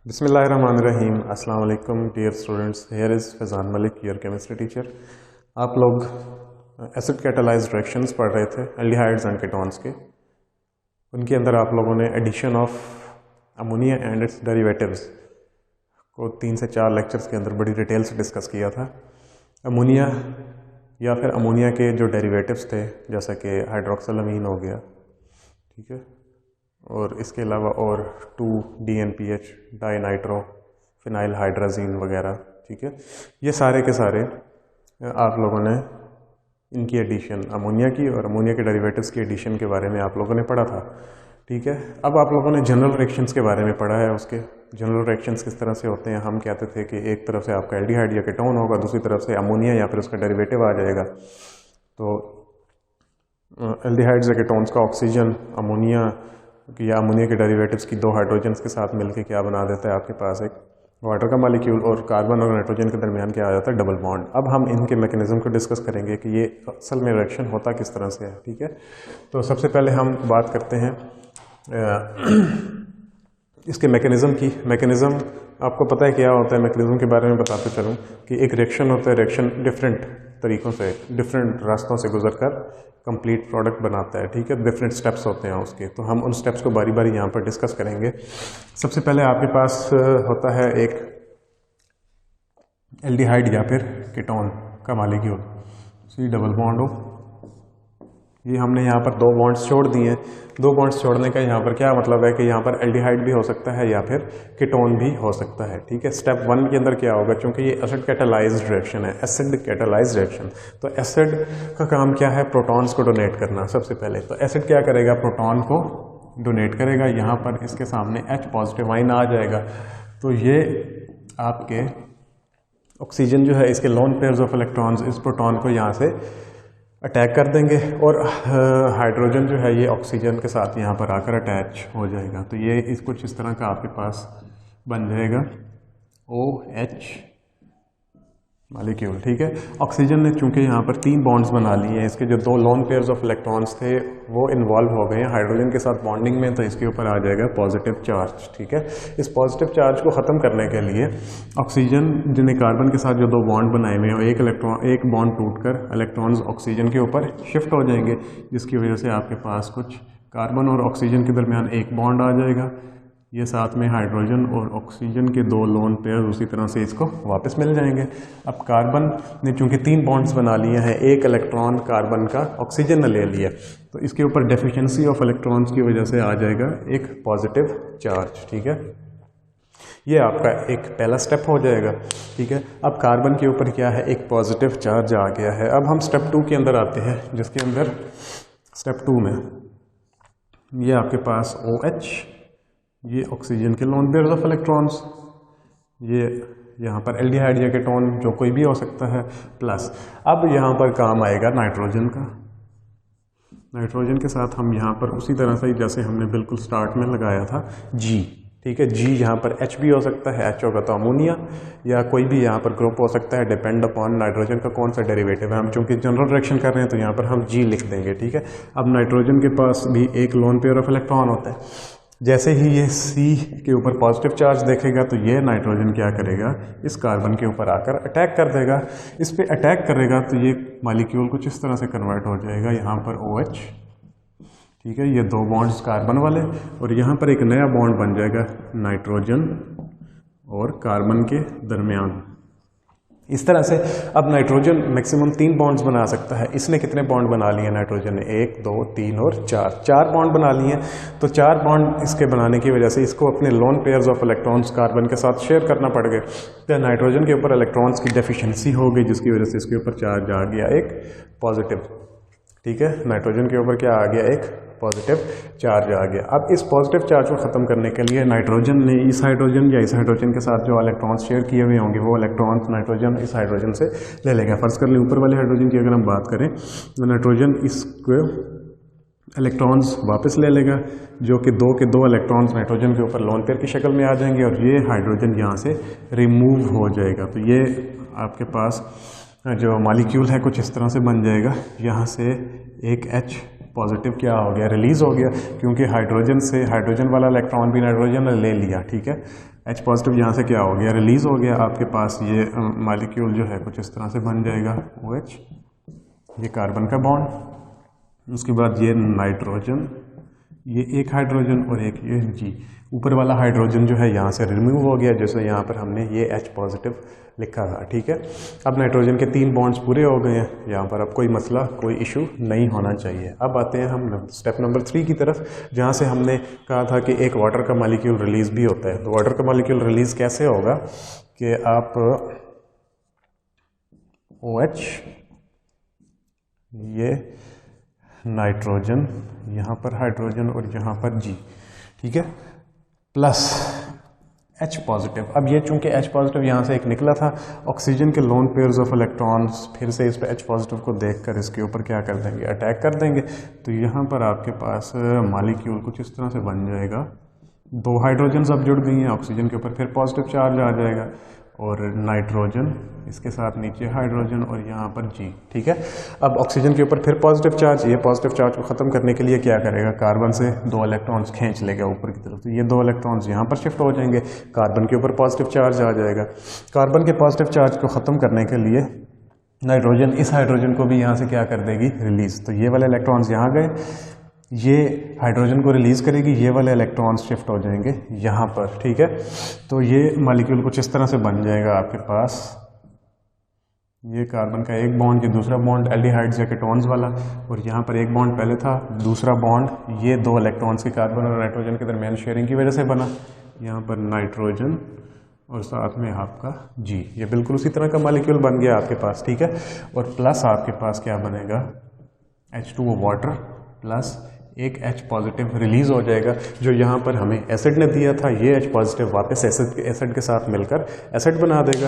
बिस्मिल्लाहिर्रहमानिर्रहीम। अस्सलाम वालेकुम dear students, here is Faizan Malik, your chemistry teacher. आप लोग एसिड कैटालाइज्ड रिएक्शंस पढ़ रहे थे एल्डिहाइड्स एंड कीटोन्स के। उनके अंदर आप लोगों ने addition of ammonia and its derivatives को 3 से 4 लेक्चर्स के अंदर बड़ी डिटेल से डिस्कस किया था। अमोनिया या फिर अमोनिया के जो डेरिवेटिव्स थे, जैसा कि हाइड्रोक्सिलामीन हो गया, ठीक है, और इसके अलावा और 2-DNPH डाइनाइट्रो फिनाइल हाइड्राजीन वगैरह, ठीक है, ये सारे के सारे आप लोगों ने इनकी एडिशन अमोनिया की और अमोनिया के डेरिवेटिव्स की एडिशन के बारे में आप लोगों ने पढ़ा था, ठीक है। अब आप लोगों ने जनरल रिएक्शंस के बारे में पढ़ा है। उसके जनरल रिएक्शंस किस तरह से होते हैं। हम कहते थे कि एक तरफ से आपका एल्डिहाइड या कीटोन होगा, दूसरी तरफ से अमोनिया या फिर उसका डेरिवेटिव आ जाएगा। तो एल्डिहाइड्स या कीटोन्स का ऑक्सीजन अमोनिया या अमोनिया के डेरिवेटिव्स की 2 हाइड्रोजन्स के साथ मिलकर क्या बना देता है, आपके पास एक वाटर का मॉलिक्यूल, और कार्बन और नाइट्रोजन के दरमियान क्या आ जाता है, डबल बॉन्ड। अब हम इनके मैकेनिज्म को डिस्कस करेंगे कि ये असल में रिएक्शन होता किस तरह से है, ठीक है। तो सबसे पहले हम बात करते हैं इसके मैकेनिज्म की। मैकेनिज्म आपको पता है क्या होता है। मैकेनिज्म के बारे में बताते चलूँ कि एक रिएक्शन होता है, रिएक्शन डिफरेंट तरीक़ों से, डिफरेंट रास्तों से गुजरकर कंप्लीट प्रोडक्ट बनाता है, ठीक है। डिफरेंट स्टेप्स होते हैं उसके, तो हम उन स्टेप्स को बारी बारी यहाँ पर डिस्कस करेंगे। सबसे पहले आपके पास होता है एक एल्डिहाइड या फिर कीटोन का molecule, C double bond O। ये हमने यहाँ पर 2 बॉन्ड्स छोड़ दिए हैं। 2 बॉन्ड्स छोड़ने का यहाँ पर क्या मतलब है कि यहाँ पर एल्डिहाइड भी हो सकता है या फिर कीटोन भी हो सकता है, ठीक है। स्टेप 1 के अंदर क्या होगा, क्योंकि ये एसिड कैटालाइज्ड रिएक्शन है, एसिड कैटालाइज्ड रिएक्शन, तो एसिड का काम क्या है, प्रोटॉन्स को डोनेट करना। सबसे पहले तो एसिड क्या करेगा, प्रोटॉन को डोनेट करेगा। यहाँ पर इसके सामने H पॉजिटिव आइन आ जाएगा, तो ये आपके ऑक्सीजन जो है, इसके लोन पेयर्स ऑफ इलेक्ट्रॉन्स इस प्रोटॉन को यहाँ से अटैक कर देंगे, और हाइड्रोजन जो है ये ऑक्सीजन के साथ यहाँ पर आकर अटैच हो जाएगा। तो ये कुछ इस तरह का आपके पास बन जाएगा OH मॉलिक्यूल, ठीक है। ऑक्सीजन ने चूंकि यहाँ पर 3 बॉन्ड्स बना लिए हैं, इसके जो 2 लोन पेयर्स ऑफ इलेक्ट्रॉन्स थे वो इन्वॉल्व हो गए हैं हाइड्रोजन के साथ बॉन्डिंग में, तो इसके ऊपर आ जाएगा पॉजिटिव चार्ज, ठीक है। इस पॉजिटिव चार्ज को ख़त्म करने के लिए ऑक्सीजन जिन्हें कार्बन के साथ जो 2 बॉन्ड बनाए हुए हैं, एक बॉन्ड टूटकर इलेक्ट्रॉन्स ऑक्सीजन के ऊपर शिफ्ट हो जाएंगे, जिसकी वजह से आपके पास कुछ कार्बन और ऑक्सीजन के दरमियान एक बॉन्ड आ जाएगा। ये साथ में हाइड्रोजन और ऑक्सीजन के 2 लोन पेयर उसी तरह से इसको वापस मिल जाएंगे। अब कार्बन ने चूंकि 3 बॉन्ड्स बना लिए हैं, एक इलेक्ट्रॉन कार्बन का ऑक्सीजन ने ले लिया, तो इसके ऊपर डेफिशिएंसी ऑफ इलेक्ट्रॉन्स की वजह से आ जाएगा एक पॉजिटिव चार्ज, ठीक है। ये आपका एक पहला स्टेप हो जाएगा, ठीक है। अब कार्बन के ऊपर क्या है, एक पॉजिटिव चार्ज आ गया है। अब हम स्टेप 2 के अंदर आते हैं, जिसके अंदर स्टेप 2 में ये आपके पास OH, ये ऑक्सीजन के लोन पेयर्स ऑफ इलेक्ट्रॉन्स, ये यहाँ पर एल्डिहाइड या कीटोन जो कोई भी हो सकता है, प्लस अब यहाँ पर काम आएगा नाइट्रोजन का। नाइट्रोजन के साथ हम यहाँ पर उसी तरह से जैसे हमने बिल्कुल स्टार्ट में लगाया था G, ठीक है। G यहाँ पर H भी हो सकता है, H होगा तो अमोनिया, या कोई भी यहाँ पर ग्रुप हो सकता है, डिपेंड अपॉन नाइट्रोजन का कौन सा डेरिवेटिव है। हम चूंकि जनरल रिएक्शन कर रहे हैं तो यहाँ पर हम G लिख देंगे, ठीक है। अब नाइट्रोजन के पास भी एक लोन पेयर ऑफ इलेक्ट्रॉन होता है। जैसे ही ये C के ऊपर पॉजिटिव चार्ज देखेगा तो ये नाइट्रोजन क्या करेगा, इस कार्बन के ऊपर आकर अटैक कर देगा। इस पे अटैक करेगा तो ये मॉलिक्यूल कुछ इस तरह से कन्वर्ट हो जाएगा, यहाँ पर OH, ठीक है, ये 2 बॉन्ड्स कार्बन वाले, और यहाँ पर एक नया बॉन्ड बन जाएगा नाइट्रोजन और कार्बन के दरमियान। इस तरह से अब नाइट्रोजन मैक्सिमम 3 बॉन्ड्स बना सकता है। इसने कितने बॉन्ड बना लिए नाइट्रोजन ने, 1, 2, 3 और 4 बॉन्ड बना लिए। तो 4 बॉन्ड इसके बनाने की वजह से इसको अपने lone pairs of electrons carbon के साथ शेयर करना पड़ गए। तो नाइट्रोजन के ऊपर इलेक्ट्रॉन्स की डेफिशिएंसी हो गई, जिसकी वजह से इसके ऊपर चार्ज आ गया एक पॉजिटिव, ठीक है। नाइट्रोजन के ऊपर क्या आ गया, एक पॉजिटिव चार्ज आ गया। अब इस पॉजिटिव चार्ज को ख़त्म करने के लिए नाइट्रोजन ने इस हाइड्रोजन या इस हाइड्रोजन के साथ जो इलेक्ट्रॉन्स शेयर किए हुए होंगे, वो इलेक्ट्रॉन्स नाइट्रोजन इस हाइड्रोजन से ले लेगा। फर्ज कर लें ऊपर वाले हाइड्रोजन की अगर हम बात करें तो नाइट्रोजन इसको इलेक्ट्रॉन्स वापस ले लेगा, जो कि 2 के 2 इलेक्ट्रॉन्स नाइट्रोजन के ऊपर लोन पेयर की शक्ल में आ जाएंगे, और ये हाइड्रोजन यहाँ से रिमूव हो जाएगा। तो ये आपके पास जो मॉलिक्यूल है कुछ इस तरह से बन जाएगा। यहाँ से एक H पॉजिटिव क्या हो गया, रिलीज हो गया, क्योंकि हाइड्रोजन से हाइड्रोजन वाला इलेक्ट्रॉन भी नाइट्रोजन ने ले लिया, ठीक है। H पॉजिटिव यहाँ से क्या हो गया, रिलीज़ हो गया। आपके पास ये मालिक्यूल जो है कुछ इस तरह से बन जाएगा OH, ये कार्बन का बॉन्ड, उसके बाद ये नाइट्रोजन, ये एक हाइड्रोजन और एक ये G। ऊपर वाला हाइड्रोजन जो है यहाँ से रिमूव हो गया, जैसे यहाँ पर हमने ये H पॉजिटिव लिखा था, ठीक है। अब नाइट्रोजन के 3 बॉन्ड्स पूरे हो गए हैं, यहाँ पर अब कोई मसला, कोई इशू नहीं होना चाहिए। अब आते हैं हम स्टेप नंबर 3 की तरफ, जहाँ से हमने कहा था कि एक वाटर का मॉलिक्यूल रिलीज़ भी होता है। तो वाटर का मॉलिक्यूल रिलीज़ कैसे होगा कि आप OH, ये नाइट्रोजन, यहाँ पर हाइड्रोजन और यहाँ पर G, ठीक है, प्लस H पॉजिटिव। अब ये चूंकि H पॉजिटिव यहाँ से एक निकला था, ऑक्सीजन के लोन पेयर्स ऑफ इलेक्ट्रॉन्स फिर से इस पर H पॉजिटिव को देखकर इसके ऊपर क्या कर देंगे, अटैक कर देंगे। तो यहाँ पर आपके पास मॉलिक्यूल कुछ इस तरह से बन जाएगा, 2 हाइड्रोजन्स अब जुड़ गई हैं, ऑक्सीजन के ऊपर फिर पॉजिटिव चार्ज आ जाएगा और नाइट्रोजन, इसके साथ नीचे हाइड्रोजन और यहाँ पर G, ठीक है। अब ऑक्सीजन के ऊपर फिर पॉजिटिव चार्ज, ये पॉजिटिव चार्ज को ख़त्म करने के लिए क्या करेगा, कार्बन से 2 इलेक्ट्रॉन्स खींच लेगा ऊपर की तरफ। तो ये 2 इलेक्ट्रॉन्स यहाँ पर शिफ्ट हो जाएंगे, कार्बन के ऊपर पॉजिटिव चार्ज आ जाएगा। कार्बन के पॉजिटिव चार्ज को ख़त्म करने के लिए नाइट्रोजन इस हाइड्रोजन को भी यहाँ से क्या कर देगी, रिलीज़। तो ये वाले इलेक्ट्रॉन्स यहाँ गए, ये हाइड्रोजन को रिलीज़ करेगी, ये वाले इलेक्ट्रॉन्स शिफ्ट हो जाएंगे यहाँ पर, ठीक है। तो ये मॉलिक्यूल कुछ इस तरह से बन जाएगा आपके पास, ये कार्बन का एक बॉन्ड, ये दूसरा बॉन्ड एल्डिहाइड्स या कीटोन्स वाला, और यहाँ पर एक बॉन्ड पहले था, दूसरा बॉन्ड ये 2 इलेक्ट्रॉन्स के कार्बन और नाइट्रोजन के दरमियान शेयरिंग की वजह से बना। यहाँ पर नाइट्रोजन और साथ में आपका G, ये बिल्कुल उसी तरह का मॉलिक्यूल बन गया आपके पास, ठीक है। और प्लस आपके पास क्या बनेगा, H2O वाटर प्लस एक H पॉजिटिव रिलीज़ हो जाएगा, जो यहाँ पर हमें एसिड ने दिया था। ये H पॉजिटिव वापस एसिड के साथ मिलकर एसिड बना देगा,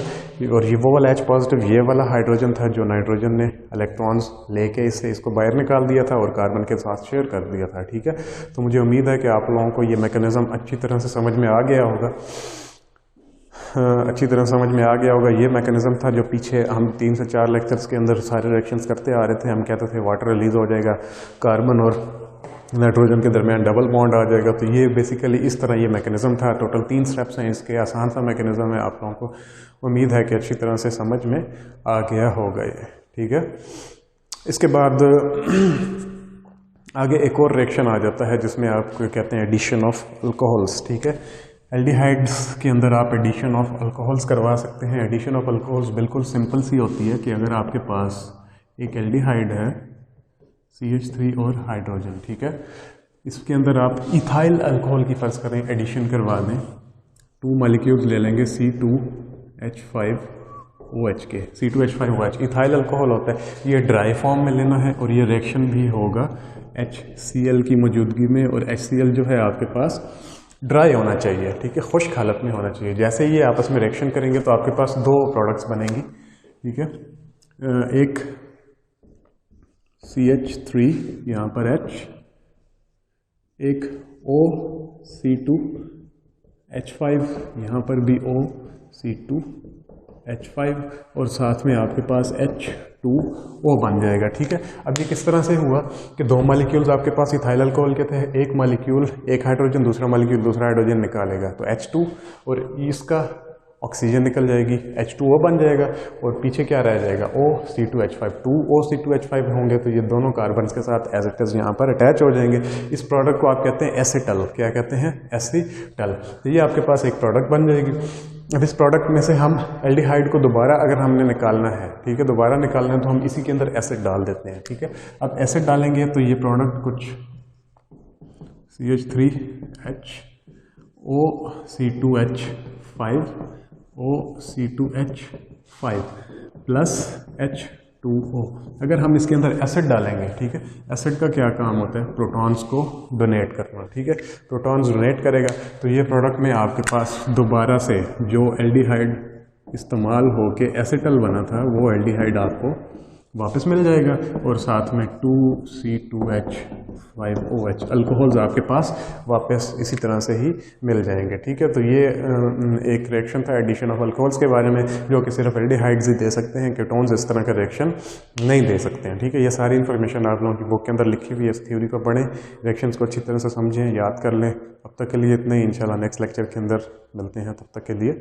और ये वो वाला H पॉजिटिव, ये वाला हाइड्रोजन था जो नाइट्रोजन ने इलेक्ट्रॉन्स लेके इसको बाहर निकाल दिया था और कार्बन के साथ शेयर कर दिया था, ठीक है। तो मुझे उम्मीद है कि आप लोगों को ये मैकेनिज़्म अच्छी तरह से समझ में आ गया होगा, ये मैकेनिज़्म था जो पीछे हम 3 से 4 लेक्चर्स के अंदर सारे रिएक्शंस करते आ रहे थे। हम कहते थे वाटर रिलीज़ हो जाएगा, कार्बन और नाइट्रोजन के दरमियान डबल बॉन्ड आ जाएगा। तो ये बेसिकली इस तरह ये मैकेनिज़्म था। टोटल 3 स्टेप्स हैं इसके, आसान सा मैकेनिज़्म है। आप लोगों को उम्मीद है कि अच्छी तरह से समझ में आ गया होगा ये, ठीक है। इसके बाद आगे एक और रिएक्शन आ जाता है जिसमें आप कहते हैं एडिशन ऑफ अल्कोहल्स, ठीक है। एल्डिहाइड्स के अंदर आप एडिशन ऑफ अल्कोहल्स करवा सकते हैं। एडिशन ऑफ अल्कोहल्स बिल्कुल सिंपल सी होती है कि अगर आपके पास एक एल्डिहाइड है CH3 और हाइड्रोजन, ठीक है, इसके अंदर आप इथाइल अल्कोहल की फर्ज करें एडिशन करवा दें, 2 मॉलिक्यूल्स ले लेंगे C2H5OH के, C2H5OH इथाइल अल्कोहल होता है। ये ड्राई फॉर्म में लेना है और ये रिएक्शन भी होगा HCl की मौजूदगी में, और HCl जो है आपके पास ड्राई होना चाहिए, ठीक है, खुश्क हालत में होना चाहिए। जैसे ये आपस में रिएक्शन करेंगे तो आपके पास 2 प्रोडक्ट्स बनेंगी, ठीक है। एक CH3 यहाँ पर H, एक OC2H5 यहाँ पर भी OC2H5, और साथ में आपके पास H2O बन जाएगा, ठीक है। अब ये किस तरह से हुआ कि 2 मॉलिक्यूल्स आपके पास इथाइल अल्कोहल के थे, एक मॉलिक्यूल एक हाइड्रोजन, दूसरा मॉलिक्यूल दूसरा हाइड्रोजन निकालेगा, तो H2 और इसका ऑक्सीजन निकल जाएगी, H2O बन जाएगा, और पीछे क्या रह जाएगा, OC2H5। 2 OC2H5 होंगे तो ये दोनों कार्बन के साथ एज इट इज यहाँ पर अटैच हो जाएंगे। इस प्रोडक्ट को आप कहते हैं एसिटल। क्या कहते हैं, एसिटल। तो ये आपके पास एक प्रोडक्ट बन जाएगी। अब इस प्रोडक्ट में से हम एल्डिहाइड को दोबारा अगर हमने निकालना है, ठीक है, दोबारा निकालना है तो हम इसी के अंदर एसिड डाल देते हैं, ठीक है। अब एसिड डालेंगे तो ये प्रोडक्ट कुछ CH3H OC2H5 OC2H5 plus H2O। अगर हम इसके अंदर एसिड डालेंगे, ठीक है, एसिड का क्या काम होता है, प्रोटॉन्स को डोनेट करना, ठीक है। प्रोटॉन्स डोनेट करेगा तो ये प्रोडक्ट में आपके पास दोबारा से जो एल्डिहाइड इस्तेमाल हो के एसिटल बना था वो एल्डिहाइड आपको वापस मिल जाएगा, और साथ में 2C2H5OH अल्कोहल्स आपके पास वापस इसी तरह से ही मिल जाएंगे। ठीक है, तो ये एक रिएक्शन था एडिशन ऑफ अल्कोहल्स के बारे में, जो कि सिर्फ एल्डिहाइड्स ही दे सकते हैं, कीटोन्स इस तरह का रिएक्शन नहीं दे सकते हैं। ठीक है, ये सारी इन्फॉर्मेशन आप लोगों की बुक के अंदर लिखी हुई है, इस थ्योरी को पढ़ें, रिएक्शंस को अच्छी तरह से समझें, याद कर लें। अब तक के लिए इतना ही, इंशाल्लाह नेक्स्ट लेक्चर के अंदर मिलते हैं, तब तक के लिए